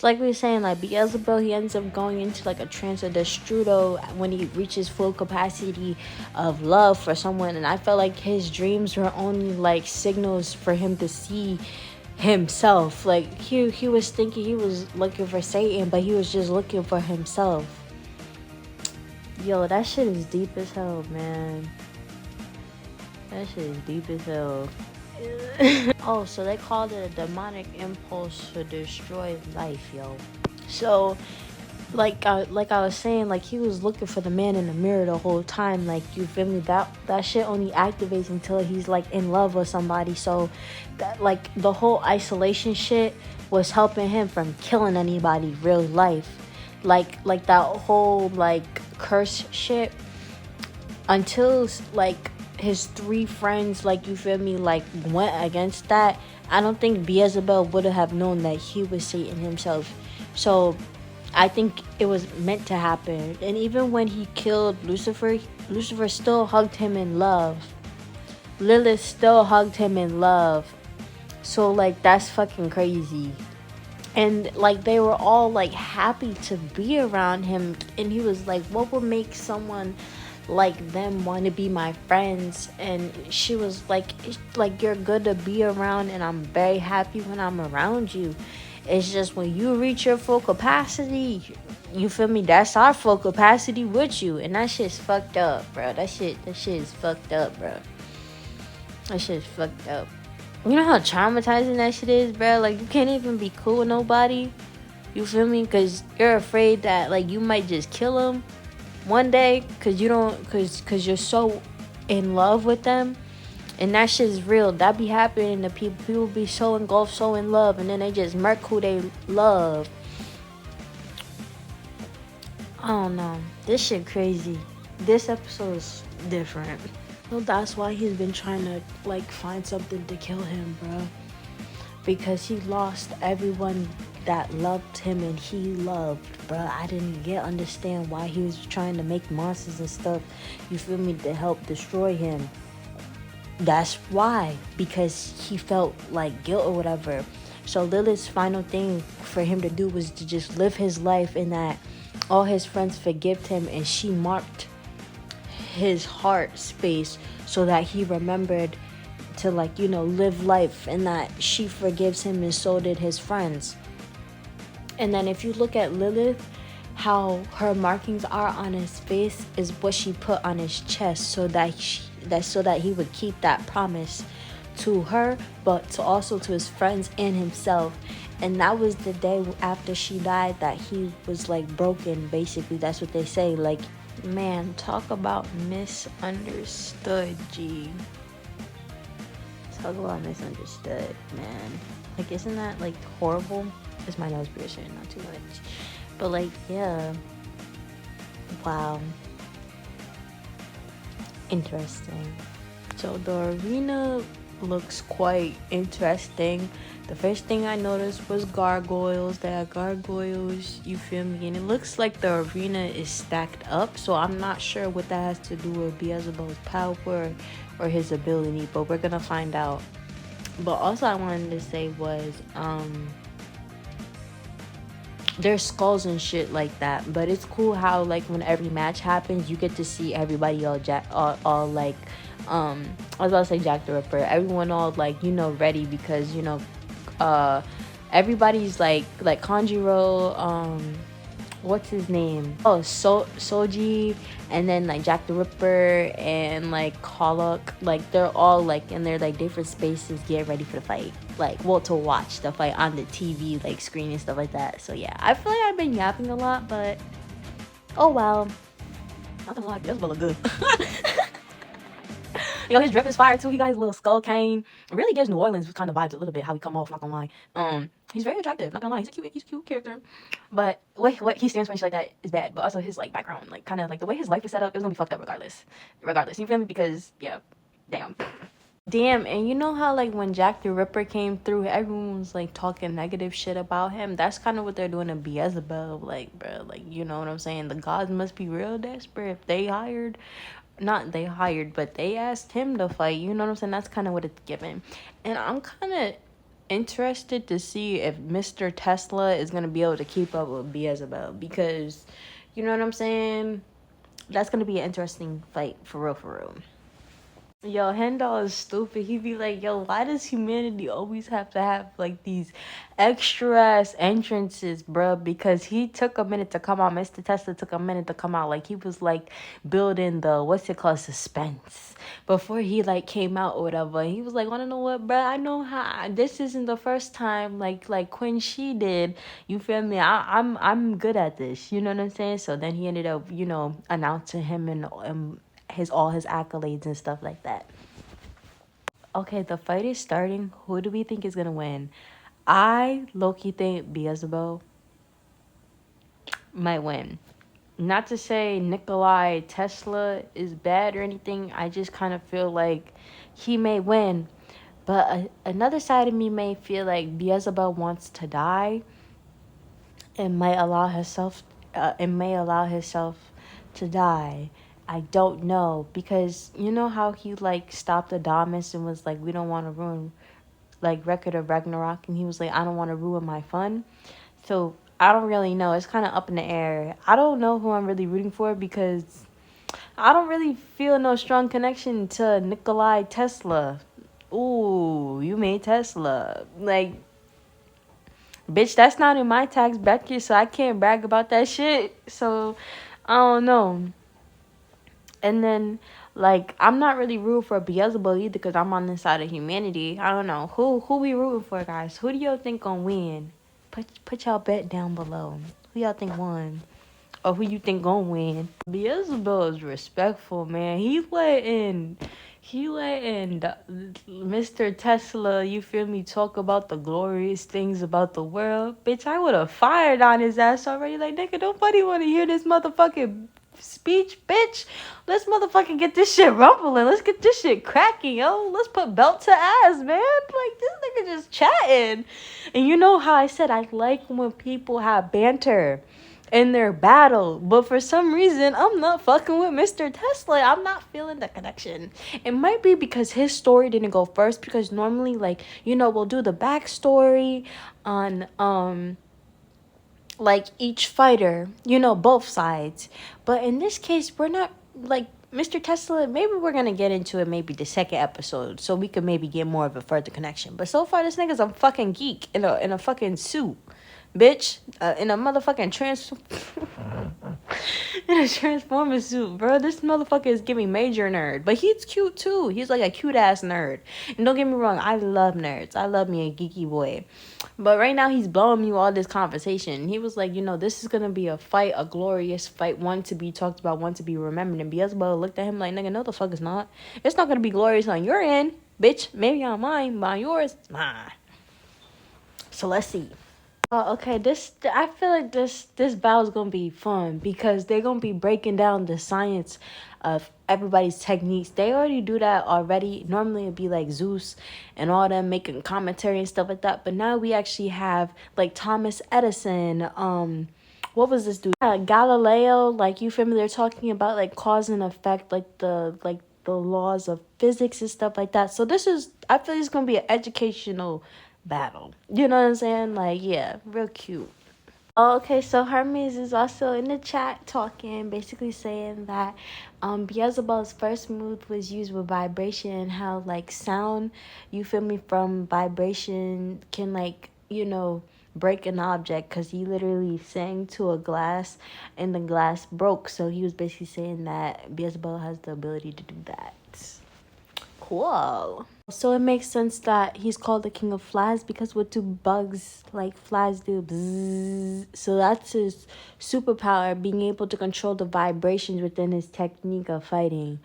like we were saying, like Beelzebub, he ends up going into like a trance, or the Strudo when he reaches full capacity of love for someone. And I felt like his dreams were only like signals for him to see himself. Like he was thinking he was looking for Satan, but he was just looking for himself. Yo, that shit is deep as hell, man. That shit is deep as hell. Oh, so they called it a demonic impulse to destroy life, yo. So, like I was saying, like he was looking for the man in the mirror the whole time. Like, you feel me? That shit only activates until he's like in love with somebody. So, that like the whole isolation shit was helping him from killing anybody real life. Like that whole like curse shit, until like his three friends, like, you feel me, like went against that. I don't think Beelzebub would have known that he was Satan himself. So I think it was meant to happen. And even when he killed Lucifer still hugged him in love. Lilith still hugged him in love. So like that's fucking crazy. And like they were all like happy to be around him, and he was like, what would make someone like them want to be my friends? And she was like, you're good to be around, and I'm very happy when I'm around you. It's just when you reach your full capacity, you feel me, that's our full capacity with you. And that shit's fucked up, bro. That shit is fucked up, bro. That shit's fucked up. You know how traumatizing that shit is, bro? Like, you can't even be cool with nobody. You feel me? Because you're afraid that, like, you might just kill them one day because you're so in love with them. And that shit is real. That be happening to people. People be so engulfed, so in love, and then they just murk who they love. I don't know. This shit crazy. This episode is different. So that's why he's been trying to like find something to kill him, bro. Because he lost everyone that loved him and he loved, bro. I didn't understand why he was trying to make monsters and stuff, you feel me, to help destroy him. That's why. Because he felt like guilt or whatever. So Lilith's final thing for him to do was to just live his life, in that all his friends forgave him, and she marked his heart space so that he remembered to, like, you know, live life, and that she forgives him, and so did his friends. And then if you look at Lilith, how her markings are on his face is what she put on his chest, so that he would keep that promise to her, but to also to his friends and himself. And that was the day after she died that he was like broken, basically. That's what they say. Like, man, talk about misunderstood, G. Talk about misunderstood, man. Like, isn't that like horrible? It's my nose piercing, not too much. But like, yeah. Wow. Interesting. So the arena looks quite interesting. The first thing I noticed was gargoyles. They are gargoyles, you feel me? And it looks like the arena is stacked up. So I'm not sure what that has to do with Beelzebub's power or his ability, but we're gonna find out. But also I wanted to say was there's skulls and shit like that, but it's cool how like when every match happens, you get to see everybody all like I was about to say Jack the Ripper, everyone all like, you know, ready, because, you know, everybody's like Kanjiro, what's his name? Oh, Soji, and then like Jack the Ripper and like Kaluk, like they're all like in their like different spaces getting ready for the fight. Like, well, to watch the fight on the TV like screen and stuff like that. So yeah, I feel like I've been yapping a lot, but oh well. Not gonna lie, this will look good. You know, his drip is fire too. He got his little skull cane. It really gives New Orleans kind of vibes a little bit, how he come off, not gonna lie. He's very attractive, not gonna lie. He's a cute character. But what he stands for and shit like that is bad. But also his like background, like kind of like the way his life is set up, it was gonna be fucked up regardless. You feel me? Because yeah, damn. And you know how like when Jack the Ripper came through, everyone was like talking negative shit about him. That's kind of what they're doing to Beelzebub. Like, bro, like, you know what I'm saying? The gods must be real desperate if they but they asked him to fight. You know what I'm saying? That's kind of what it's given. And I'm kind of interested to see if Mr. Tesla is gonna be able to keep up with Beelzebub, because you know what I'm saying? That's gonna be an interesting fight for real, for real. Yo, Hendall is stupid. He be like, yo, why does humanity always have to have like these extra ass entrances, bruh? Because he took a minute to come out. Mr. Tesla took a minute to come out. Like he was like building the what's it called, suspense before he like came out or whatever. He was like, wanna know what, bruh? I know how. This isn't the first time like Quinn she did. You feel me? I'm good at this. You know what I'm saying? So then he ended up announcing him and his all his accolades and stuff like that. Okay, the fight is starting. Who do we think is gonna win? I low-key think Beelzebub might win. Not to say Nikolai Tesla is bad or anything. I just kind of feel like he may win. But another side of me may feel like Beelzebub wants to die and might allow herself to die. I don't know, because you know how he like stopped Adamas and was like, we don't want to ruin like record of Ragnarok, and he was like, I don't want to ruin my fun. So I don't really know. It's kind of up in the air. I don't know who I'm really rooting for, because I don't really feel no strong connection to Nikolai Tesla. Ooh, you made Tesla. Like, bitch, that's not in my tax bracket, so I can't brag about that shit. So I don't know. And then, like, I'm not really rooting for Beelzebub either, because I'm on the side of humanity. I don't know. Who we rooting for, guys? Who do y'all think gonna win? Put y'all bet down below. Who y'all think won? Or who you think gonna win? Beelzebub is respectful, man. He letting Mr. Tesla, you feel me, talk about the glorious things about the world. Bitch, I would have fired on his ass already. Like, nigga, nobody want to hear this motherfucking speech, bitch. Let's motherfucking get this shit rumbling. Let's get this shit cracking, yo. Let's put belt to ass, man. Like, this nigga just chatting. And you know how I said I like when people have banter in their battle, but for some reason I'm not fucking with Mr. Tesla. I'm not feeling the connection. It might be because his story didn't go first, because normally, like, we'll do the backstory on like each fighter, both sides. But in this case, we're not like Mr. Tesla. Maybe we're gonna get into it maybe the second episode, so we could maybe get more of a further connection. But so far, this nigga's a fucking geek in a fucking suit, bitch, in a motherfucking in a transformer suit, bro. This motherfucker is giving major nerd, but he's cute too. He's like a cute ass nerd. And don't get me wrong, I love nerds. I love me a geeky boy. But right now he's blowing me all this conversation. He was like, this is gonna be a fight, a glorious fight, one to be talked about, one to be remembered. And Beelzebub looked at him like, nigga, no the fuck it's not. It's not gonna be glorious on your end, bitch. Maybe on mine, but on yours, nah. So let's see. Okay, I feel like this battle is gonna be fun, because they're gonna be breaking down the science of everybody's techniques. They already do that already. Normally it'd be like Zeus and all them making commentary and stuff like that. But now we actually have like Thomas Edison. What was this dude? Galileo. Like, you feel me? They're talking about like cause and effect, like the laws of physics and stuff like that. So I feel it's gonna be an educational battle. You know what I'm saying? Like, yeah, real cute. Okay, so Hermes is also in the chat talking, basically saying that Beelzebub's first move was used with vibration, and how like sound, you feel me, from vibration can like, break an object, because he literally sang to a glass and the glass broke. So he was basically saying that Beelzebub has the ability to do that. Cool. So it makes sense that he's called the king of flies, because what do bugs like flies do? Bzzz. So that's his superpower, being able to control the vibrations within his technique of fighting.